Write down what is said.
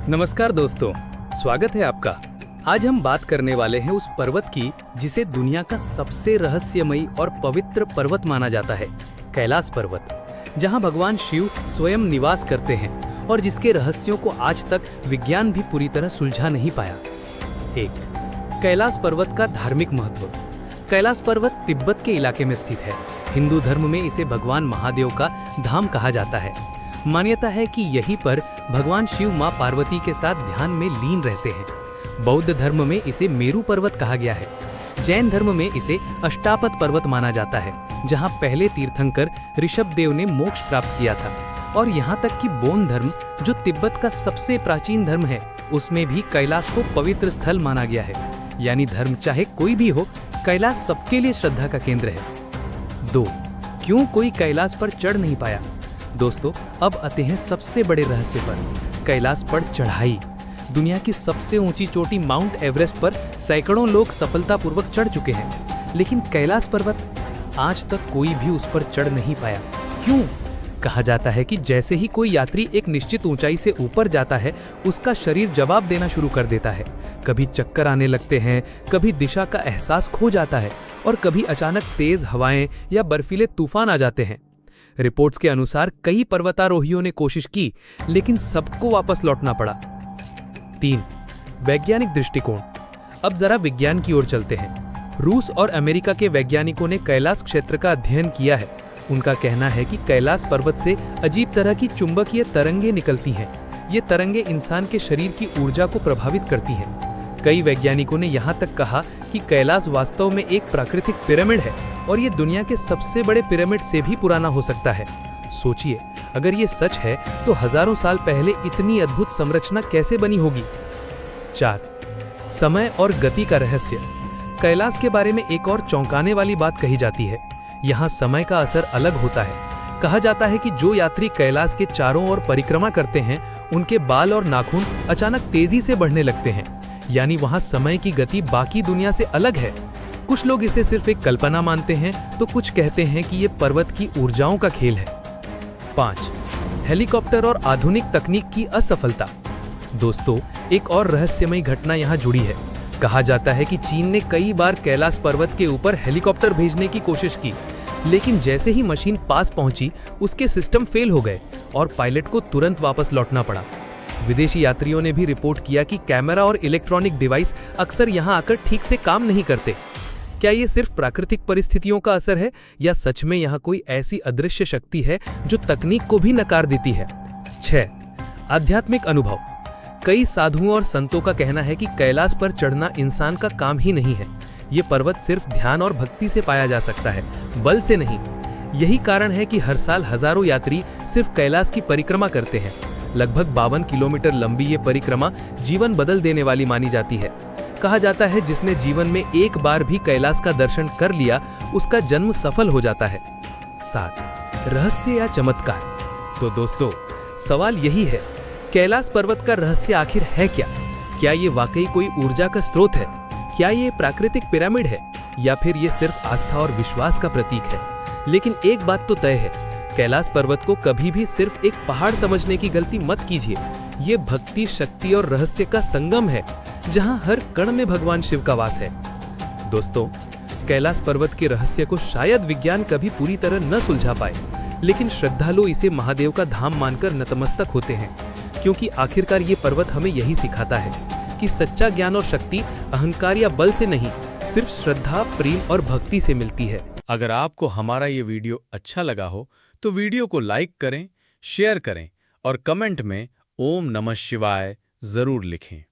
नमस्कार दोस्तों, स्वागत है आपका। आज हम बात करने वाले हैं उस पर्वत की जिसे दुनिया का सबसे रहस्यमयी और पवित्र पर्वत माना जाता है, कैलाश पर्वत, जहां भगवान शिव स्वयं निवास करते हैं और जिसके रहस्यों को आज तक विज्ञान भी पूरी तरह सुलझा नहीं पाया। 1. कैलाश पर्वत का धार्मिक महत्व। कैलाश पर्वत तिब्बत के इलाके में स्थित है। हिंदू धर्म में इसे भगवान महादेव का धाम कहा जाता है। मान्यता है कि यहीं पर भगवान शिव मां पार्वती के साथ ध्यान में लीन रहते हैं। बौद्ध धर्म में इसे मेरू पर्वत कहा गया है। जैन धर्म में इसे अष्टापद पर्वत माना जाता है, जहां पहले तीर्थंकर ऋषभ देव ने मोक्ष प्राप्त किया था। और यहां तक कि बौद्ध धर्म, जो तिब्बत का सबसे प्राचीन धर्म है, उसमें भी कैलाश को पवित्र स्थल माना गया है। यानी धर्म चाहे कोई भी हो, कैलाश सबके लिए श्रद्धा का केंद्र है। 2. क्यों कोई कैलाश पर चढ़ नहीं पाया? दोस्तों, अब आते हैं सबसे बड़े रहस्य पर, कैलाश पर चढ़ाई। दुनिया की सबसे ऊंची चोटी माउंट एवरेस्ट पर सैकड़ों लोग सफलतापूर्वक चढ़ चुके हैं, लेकिन कैलाश पर्वत आज तक कोई भी उस पर चढ़ नहीं पाया। क्यों? कहा जाता है कि जैसे ही कोई यात्री एक निश्चित ऊंचाई से ऊपर जाता है, उसका शरीर जवाब देना शुरू कर देता है। कभी चक्कर आने लगते हैं, कभी दिशा का एहसास खो जाता है और कभी अचानक तेज हवाएं या बर्फीले तूफान आ जाते हैं। रिपोर्ट्स के अनुसार कई पर्वतारोहियों ने कोशिश की, लेकिन सबको वापस लौटना पड़ा। 3. वैज्ञानिक दृष्टिकोण। अब जरा विज्ञान की ओर चलते हैं। रूस और अमेरिका के वैज्ञानिकों ने कैलाश क्षेत्र का अध्ययन किया है। उनका कहना है कि कैलाश पर्वत से अजीब तरह की चुंबकीय तरंगें निकलती हैं। ये तरंगें इंसान के शरीर की ऊर्जा को प्रभावित करती हैं। कई वैज्ञानिकों ने यहाँ तक कहा कि कैलाश वास्तव में एक प्राकृतिक पिरामिड है और ये दुनिया के सबसे बड़े पिरामिड से भी पुराना हो सकता है। सोचिए, अगर ये सच है तो हजारों साल पहले इतनी अद्भुत संरचना कैसे बनी होगी। 4. समय और गति का रहस्य। कैलाश के बारे में एक और चौंकाने वाली बात कही जाती है। यहाँ समय का असर अलग होता है। कहा जाता है कि जो यात्री कैलाश के चारों ओर परिक्रमा करते हैं, उनके बाल और नाखून अचानक तेजी से बढ़ने लगते हैं। यानी वहाँ समय की गति बाकी दुनिया से अलग है। कुछ लोग इसे सिर्फ एक कल्पना मानते हैं, तो कुछ कहते हैं कि ये पर्वत की ऊर्जाओं का खेल है। 5. हेलीकॉप्टर और आधुनिक तकनीक की असफलता। दोस्तों, एक और रहस्यमयी घटना यहाँ जुड़ी है। कहा जाता है कि चीन ने कई बार कैलाश पर्वत के ऊपर हेलीकॉप्टर भेजने की कोशिश की, लेकिन जैसे ही मशीन पास पहुंची, उसके सिस्टम फेल हो गए और पायलट को तुरंत वापस लौटना पड़ा। विदेशी यात्रियों ने भी रिपोर्ट किया कि कैमरा और इलेक्ट्रॉनिक डिवाइस अक्सर यहाँ आकर ठीक से काम नहीं करते। क्या ये सिर्फ प्राकृतिक परिस्थितियों का असर है, या सच में यहाँ कोई ऐसी अदृश्य शक्ति है जो तकनीक को भी नकार देती है? 6. आध्यात्मिक अनुभव। कई साधुओं और संतों का कहना है कि कैलाश पर चढ़ना इंसान का काम ही नहीं है। ये पर्वत सिर्फ ध्यान और भक्ति से पाया जा सकता है, बल से नहीं। यही कारण है कि हर साल हजारों यात्री सिर्फ कैलाश की परिक्रमा करते हैं। लगभग 52 किलोमीटर लंबी ये परिक्रमा जीवन बदल देने वाली मानी जाती है। कहा जाता है जिसने जीवन में एक बार भी कैलाश का दर्शन कर लिया, उसका जन्म सफल हो जाता है। 7. रहस्य या चमत्कार। तो दोस्तों, सवाल यही है, कैलाश पर्वत का रहस्य आखिर है क्या? क्या ये वाकई कोई ऊर्जा का स्रोत है? क्या ये प्राकृतिक पिरामिड है, या फिर ये सिर्फ आस्था और विश्वास का प्रतीक है? लेकिन एक बात तो तय है, कैलाश पर्वत को कभी भी सिर्फ एक पहाड़ समझने की गलती मत कीजिए। ये भक्ति, शक्ति और रहस्य का संगम है, जहां हर कण में भगवान शिव का वास है। दोस्तों, कैलाश पर्वत के रहस्य को शायद विज्ञान कभी पूरी तरह न सुलझा पाए, लेकिन श्रद्धालु इसे महादेव का धाम मानकर नतमस्तक होते हैं, क्योंकि आखिरकार ये पर्वत हमें यही सिखाता है कि सच्चा ज्ञान और शक्ति अहंकार या बल से नहीं, सिर्फ श्रद्धा, प्रेम और भक्ति से मिलती है। अगर आपको हमारा ये वीडियो अच्छा लगा हो तो वीडियो को लाइक करें, शेयर करें और कमेंट में ओम नमः शिवाय जरूर लिखें।